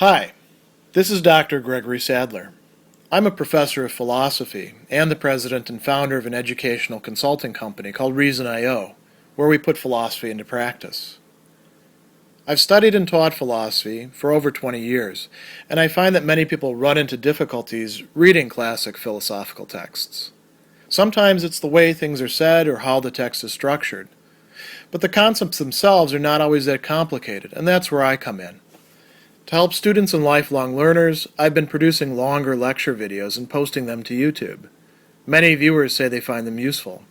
Hi, this is Dr. Gregory Sadler. I'm a professor of philosophy and the president and founder of an educational consulting company called Reason.io, where we put philosophy into practice. I've studied and taught philosophy for over 20 years, and I find that many people run into difficulties reading classic philosophical texts. Sometimes it's the way things are said or how the text is structured. But the concepts themselves are not always that complicated, and that's where I come in. To help students and lifelong learners, I've been producing longer lecture videos and posting them to YouTube. Many viewers say they find them useful.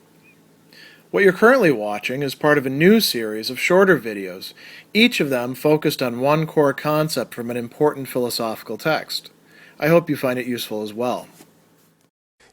What you're currently watching is part of a new series of shorter videos, each of them focused on one core concept from an important philosophical text. I hope you find it useful as well.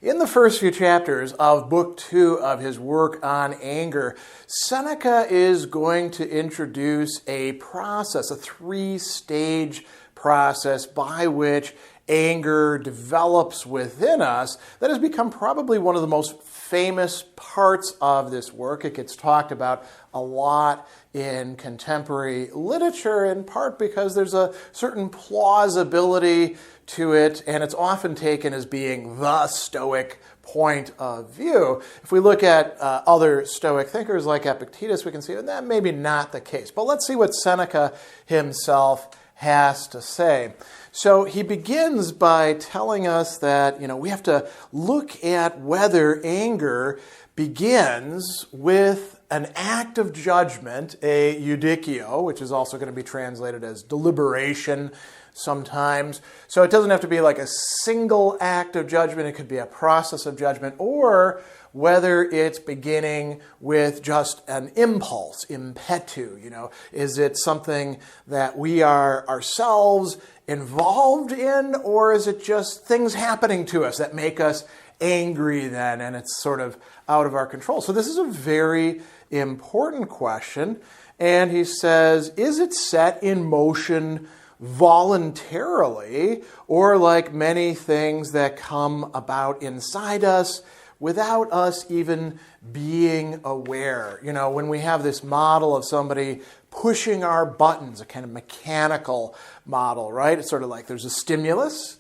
In the first few chapters of Book 2 of his work on anger, Seneca is going to introduce a process, a three-stage process by which anger develops within us that has become probably one of the most famous parts of this work. It gets talked about a lot in contemporary literature, in part because there's a certain plausibility to it, and it's often taken as being the Stoic point of view. If we look at other Stoic thinkers like Epictetus, we can see that maybe not the case. But let's see what Seneca himself has to say. So he begins by telling us that, we have to look at whether anger begins with an act of judgment, a judicio, which is also going to be translated as deliberation sometimes. So it doesn't have to be like a single act of judgment. It could be a process of judgment, or whether it's beginning with just an impulse, impetu. Is it something that we are ourselves involved in, or is it just things happening to us that make us angry then, and it's sort of out of our control? So this is a very important question, and he says, is it set in motion voluntarily, or like many things that come about inside us without us even being aware? When we have this model of somebody pushing our buttons, a kind of mechanical model, right? It's sort of like there's a stimulus,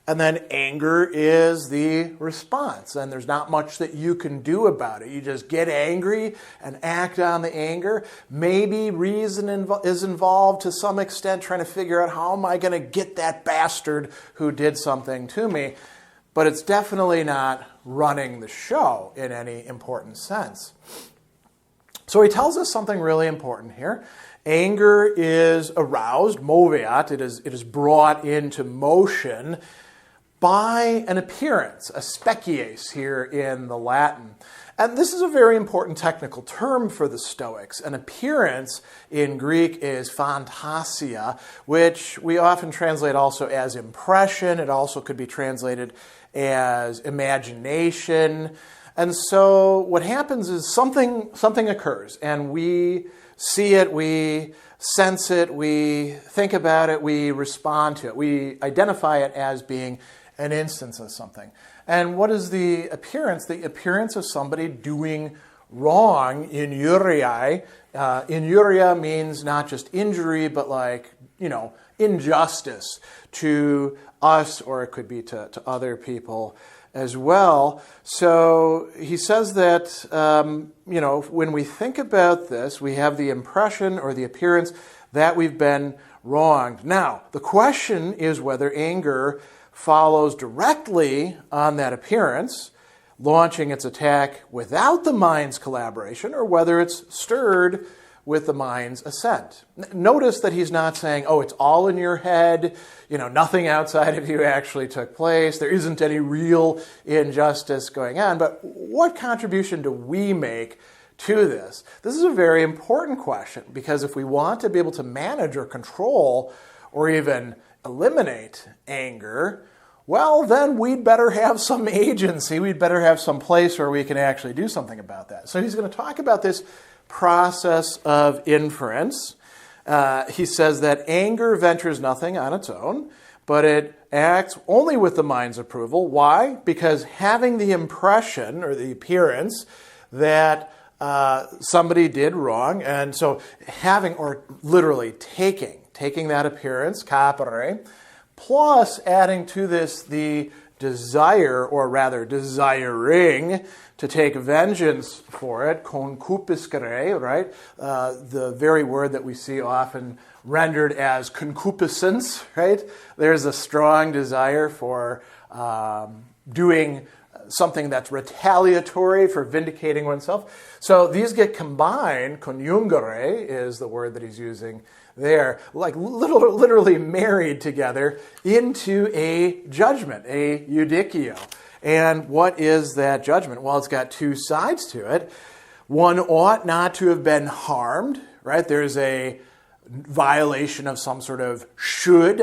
and then anger is the response, and there's not much that you can do about it. You just get angry and act on the anger. Maybe reason is involved to some extent, trying to figure out how am I going to get that bastard who did something to me. But it's definitely not running the show in any important sense. So he tells us something really important here. Anger is aroused, moveat, it is brought into motion by an appearance, a species here in the Latin. And this is a very important technical term for the Stoics. An appearance in Greek is phantasia, which we often translate also as impression. It also could be translated as imagination. And so what happens is something occurs, and we see it, we sense it, we think about it, we respond to it. We identify it as being an instance of something. And what is the appearance? The appearance of somebody doing wrong, injuriae. Injuria means not just injury, but like, injustice to us, or it could be to other people as well. So he says that, when we think about this, we have the impression or the appearance that we've been wronged. Now, the question is whether anger follows directly on that appearance, launching its attack without the mind's collaboration, or whether it's stirred with the mind's assent. Notice that he's not saying, it's all in your head, nothing outside of you actually took place, there isn't any real injustice going on, but what contribution do we make to this? This is a very important question, because if we want to be able to manage or control or even eliminate anger, well, then we'd better have some agency. We'd better have some place where we can actually do something about that. So he's going to talk about this process of inference. He says that anger ventures nothing on its own, but it acts only with the mind's approval. Why? Because having the impression or the appearance that somebody did wrong, and so having, or literally taking taking that appearance, capere, plus adding to this the desire, or rather desiring, to take vengeance for it, concupiscere, right? The very word that we see often rendered as concupiscence, right? There's a strong desire for doing something that's retaliatory, for vindicating oneself. So these get combined, conjungere is the word that he's using there, like literally married together into a judgment, a judicio. And what is that judgment? Well, it's got two sides to it. One ought not to have been harmed, right? There's a violation of some sort of should,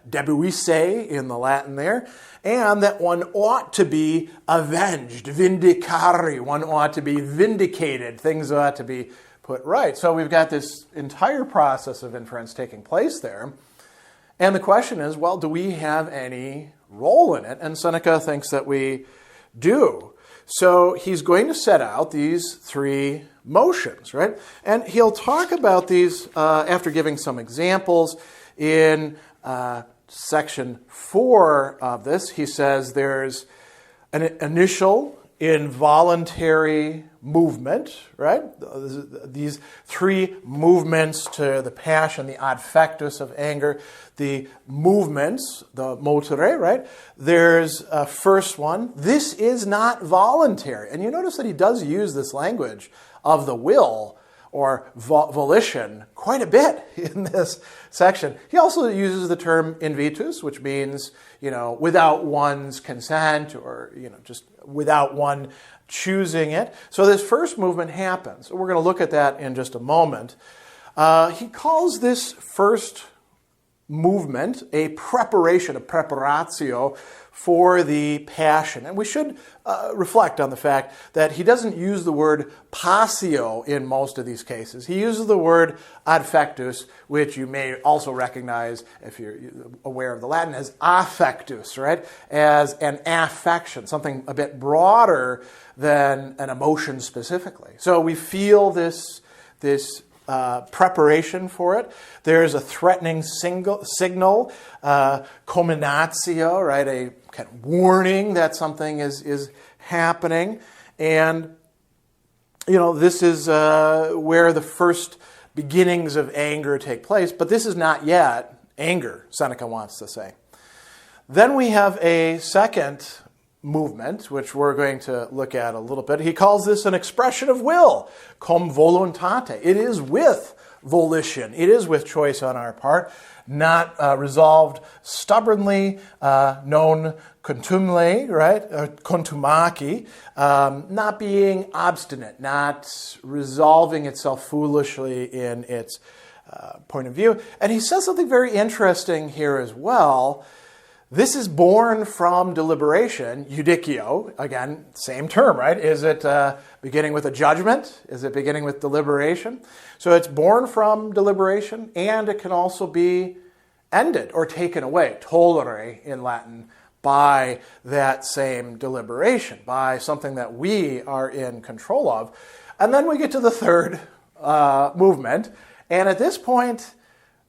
debuisse in the Latin there, and that one ought to be avenged, vindicare, one ought to be vindicated, things ought to be put right. So we've got this entire process of inference taking place there. And the question is, well, do we have any role in it? And Seneca thinks that we do. So he's going to set out these three motions, right? And he'll talk about these after giving some examples. In section 4 of this, he says there's an initial involuntary movement, right? These three movements to the passion, the adfectus of anger, the movements, the motere, right? There's a first one. This is not voluntary. And you notice that he does use this language of the will or volition quite a bit in this section. He also uses the term invitus, which means, without one's consent, or, just without one choosing it. So this first movement happens. We're going to look at that in just a moment. He calls this first movement a preparation, a preparatio for the passion. And we should reflect on the fact that he doesn't use the word passio in most of these cases. He uses the word adfectus, which you may also recognize, if you're aware of the Latin, as affectus, right? As an affection, something a bit broader than an emotion specifically. So we feel this preparation for it. There's a threatening signal, comminatio, right? A kind of warning that something is happening. And, this is where the first beginnings of anger take place. But this is not yet anger, Seneca wants to say. Then we have a second movement, which we're going to look at a little bit. He calls this an expression of will, cum voluntate. It is with volition. It is with choice on our part, not resolved stubbornly, non contumely, right? Contumaci, not being obstinate, not resolving itself foolishly in its point of view. And he says something very interesting here as well. This is born from deliberation, judicio. Again, same term, right? Is it beginning with a judgment? Is it beginning with deliberation? So it's born from deliberation, and it can also be ended or taken away, tollere in Latin, by that same deliberation, by something that we are in control of. And then we get to the third movement, and at this point,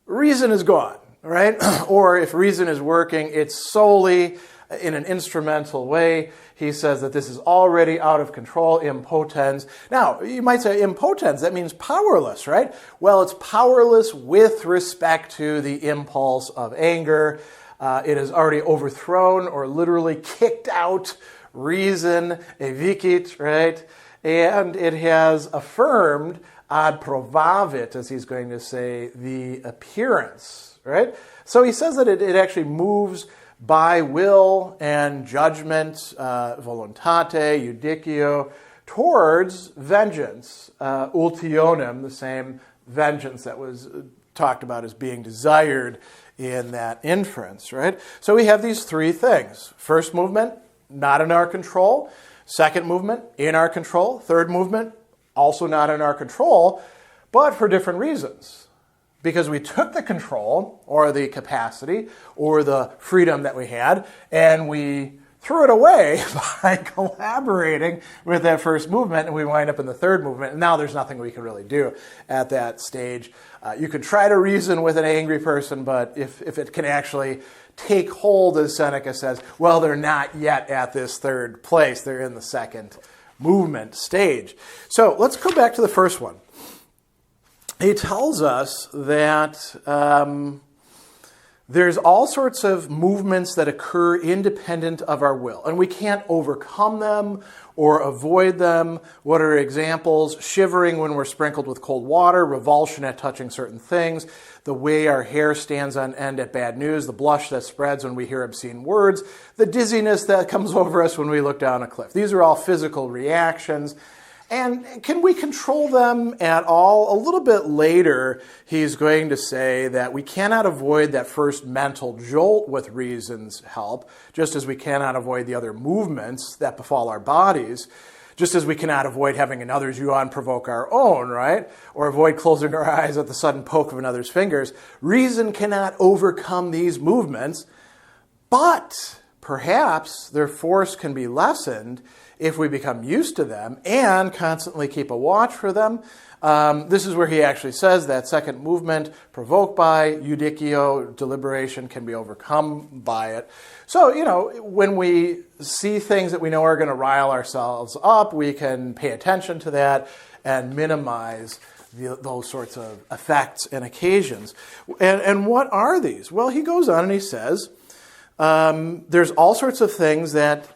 reason is gone. Right? Or if reason is working, it's solely in an instrumental way. He says that this is already out of control, impotens. Now, you might say impotens, that means powerless, right? Well, it's powerless with respect to the impulse of anger. It has already overthrown or literally kicked out reason, evicit, right? And it has affirmed ad provavit, as he's going to say, the appearance. Right? So he says that it actually moves by will and judgment, voluntate, judicio, towards vengeance, ultionem, the same vengeance that was talked about as being desired in that inference, right? So we have these three things. First movement, not in our control. Second movement, in our control. Third movement, also not in our control, but for different reasons. Because we took the control, or the capacity, or the freedom that we had, and we threw it away by collaborating with that first movement, and we wind up in the third movement, and now there's nothing we can really do at that stage. You could try to reason with an angry person, but if it can actually take hold, as Seneca says, well, they're not yet at this third place. They're in the second movement stage. So let's go back to the first one. He tells us that there's all sorts of movements that occur independent of our will, and we can't overcome them or avoid them. What are examples? Shivering when we're sprinkled with cold water, revulsion at touching certain things, the way our hair stands on end at bad news, the blush that spreads when we hear obscene words, the dizziness that comes over us when we look down a cliff. These are all physical reactions. And can we control them at all? A little bit later, he's going to say that we cannot avoid that first mental jolt with reason's help, just as we cannot avoid the other movements that befall our bodies, just as we cannot avoid having another's yawn provoke our own, right? Or avoid closing our eyes at the sudden poke of another's fingers. Reason cannot overcome these movements, but perhaps their force can be lessened if we become used to them and constantly keep a watch for them. This is where he actually says that second movement, provoked by judicio, deliberation, can be overcome by it. So, when we see things that we know are going to rile ourselves up, we can pay attention to that and minimize those sorts of effects and occasions. And what are these? Well, he goes on and he says, there's all sorts of things that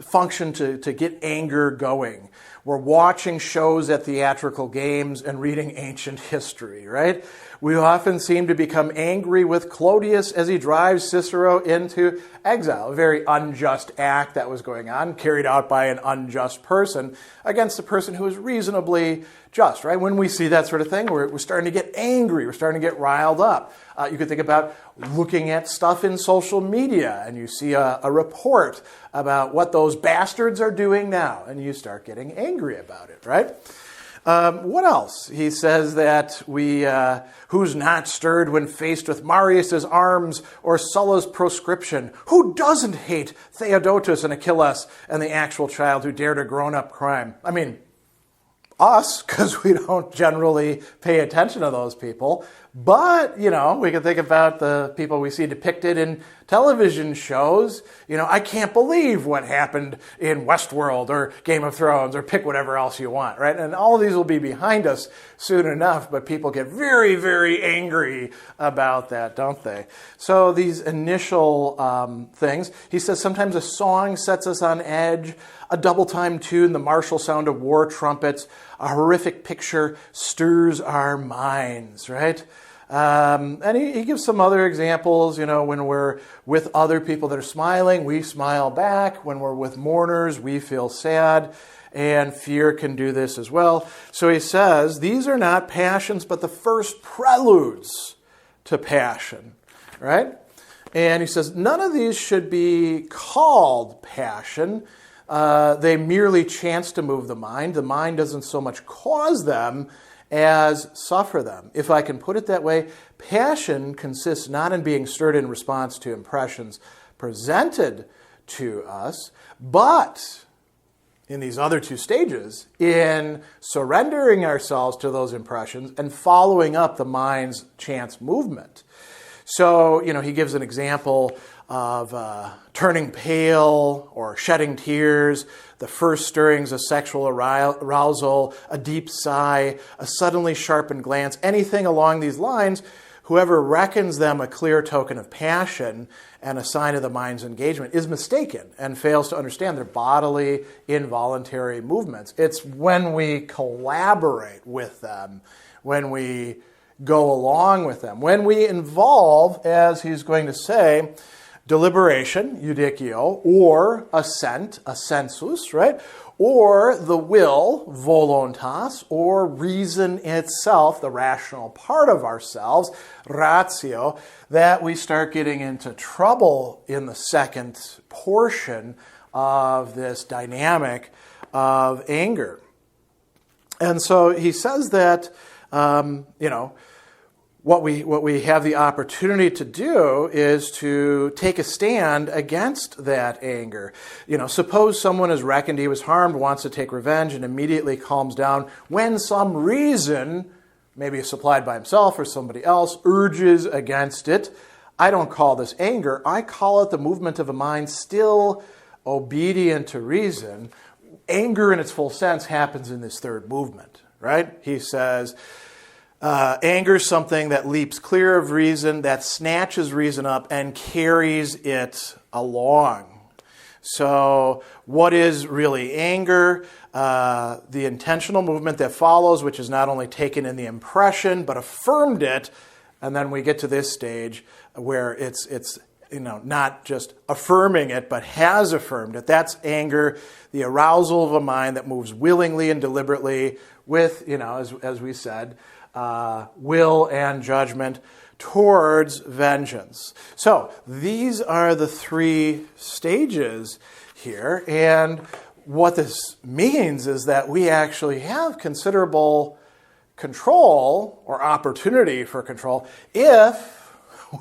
function to get anger going. We're watching shows at theatrical games and reading ancient history, right? We often seem to become angry with Clodius as he drives Cicero into exile, a very unjust act that was going on, carried out by an unjust person against a person who is reasonably just, right? When we see that sort of thing, we're starting to get angry, we're starting to get riled up. You could think about looking at stuff in social media, and you see a report about what those bastards are doing now, and you start getting angry about it, right? What else? He says that who's not stirred when faced with Marius's arms or Sulla's proscription? Who doesn't hate Theodotus and Achilles and the actual child who dared a grown-up crime? I mean, us, because we don't generally pay attention to those people. But, we can think about the people we see depicted in television shows. I can't believe what happened in Westworld or Game of Thrones, or pick whatever else you want, right? And all of these will be behind us soon enough, but people get very, very angry about that, don't they? So these initial things, he says sometimes a song sets us on edge, a double-time tune, the martial sound of war trumpets, a horrific picture stirs our minds, right? And he gives some other examples, when we're with other people that are smiling, we smile back. When we're with mourners, we feel sad, and fear can do this as well. So he says, these are not passions, but the first preludes to passion, right? And he says, none of these should be called passion. They merely chance to move the mind. The mind doesn't so much cause them as suffer them. If I can put it that way, passion consists not in being stirred in response to impressions presented to us, but in these other two stages, in surrendering ourselves to those impressions and following up the mind's chance movement. So, he gives an example of turning pale or shedding tears, the first stirrings of sexual arousal, a deep sigh, a suddenly sharpened glance, anything along these lines. Whoever reckons them a clear token of passion and a sign of the mind's engagement is mistaken and fails to understand their bodily, involuntary movements. It's when we collaborate with them, when we go along with them, when we involve, as he's going to say, deliberation, judicio, or assent, assensus, right? Or the will, voluntas, or reason itself, the rational part of ourselves, ratio, that we start getting into trouble in the second portion of this dynamic of anger. And so he says that, what we have the opportunity to do is to take a stand against that anger. Suppose someone is reckoned he was harmed, wants to take revenge, and immediately calms down when some reason, maybe supplied by himself or somebody else, urges against it. I don't call this anger. I call it the movement of a mind still obedient to reason. Anger in its full sense happens in this third movement, right? He says, anger is something that leaps clear of reason, that snatches reason up and carries it along. So what is really anger? The intentional movement that follows, which is not only taken in the impression, but affirmed it. And then we get to this stage where it's not just affirming it, but has affirmed it. That's anger, the arousal of a mind that moves willingly and deliberately with, as we said, will and judgment towards vengeance. So these are the three stages here. And what this means is that we actually have considerable control or opportunity for control if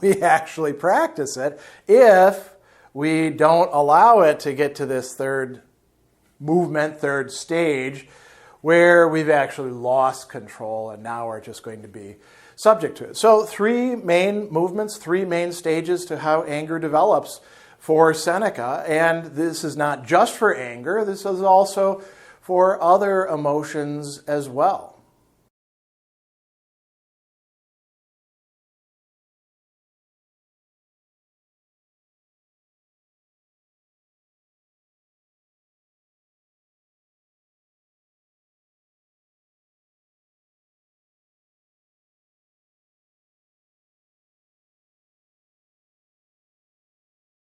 we actually practice it, if we don't allow it to get to this third movement, third stage, where we've actually lost control and now we're just going to be subject to it. So three main movements, three main stages to how anger develops for Seneca. And this is not just for anger, this is also for other emotions as well.